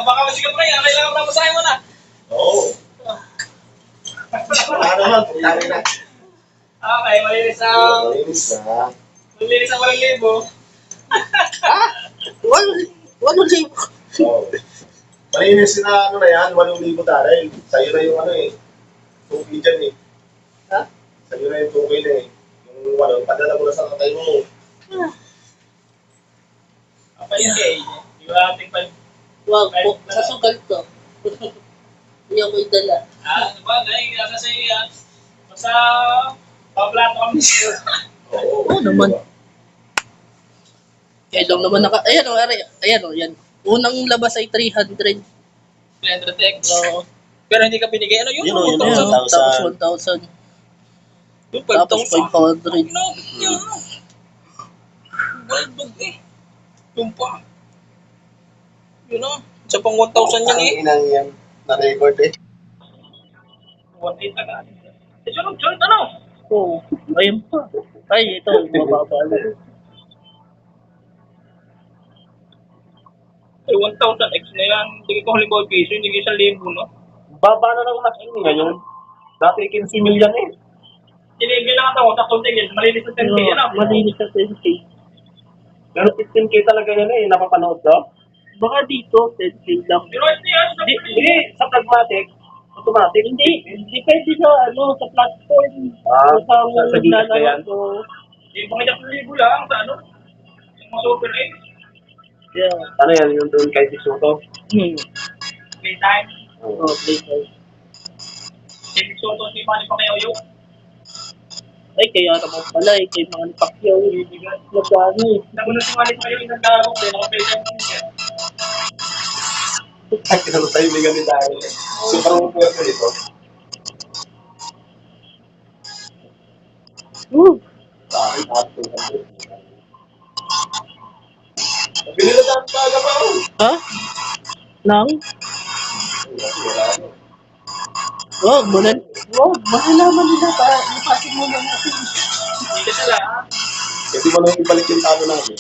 baka masigat na yan. Kailangan mo na masahin mo na. Oo. Wala naman, pagkari na. Okay, malinis ang... Malinis na. Malinis ang 8,000. Walo libo. Oo. Malinis na ano na yan, 8,000 taray. Sa'yo na yung ano eh. Tuki dyan eh. Ha? Sa'yo na yung tuki na eh. Yung ano, padala mo na sa katay mo. Okay, okay. Yung ating pag... Wag po, sa sugal to. Hindi ako idala. Ano ba, guys? Kasi basta paplato kami. Oo. Oo naman. Yan lang naman ayan o, ayan o, yan. Unang labas ay 300. 300x. Oo. Pero hindi ka binigay. Ano yun? Yun o, yun o. Ayan, 1,000. tapos 1,000. Yung Tapos 500. No, yun. Wild dog eh. Yung pa. Yun o. Isa pang 1,000 yan eh. Ang inang yan. Na-record eh. 1,800 agad. Eh, sunod, ano? Oo. Ayun pa. Ay, ito. Mababa lang. Eh, 1,000x na yan. Hindi ko halimbawa piso, hindi ko 1,000, no? Baba na lang natin ngayon. Dati 15 million eh. Tinigil lang ako sa kontingil. Malinis sa 10K, ano? Malinis sa 10K. Pero 15K talaga yan eh, napapanood ko. Baka dito, 10K lang. Pero hindi yan. Hindi, sa Pragmatic, automatic. Hindi pwede sa, sa platform. Ah, sa sa gilid na yan. ko. Hindi pa kaya 1,000 lang sa ano? Yung mga super X. Yeah. Ano yan, yung doon kay Tisuto? Playtime. Oh, playtime. Si Soto, si Manny Pacquiao. Ay, kaya naman pala eh. Kay mga Pacquiao. Nagano eh. Nagulat si Manny Pacquiao yung nagdaro. Kaya naka-playtime ko siya. Ay, kinalo tayo may ganit tayo. Super upo ko dito. Bakit ako? Bili na tayo talaga pa. Ha? Nang? Wala. Wag, malalaman nila pa. Ipasin mo lang natin. Hindi ka sila, ha? Kasi mo na ibalik yung talo namin.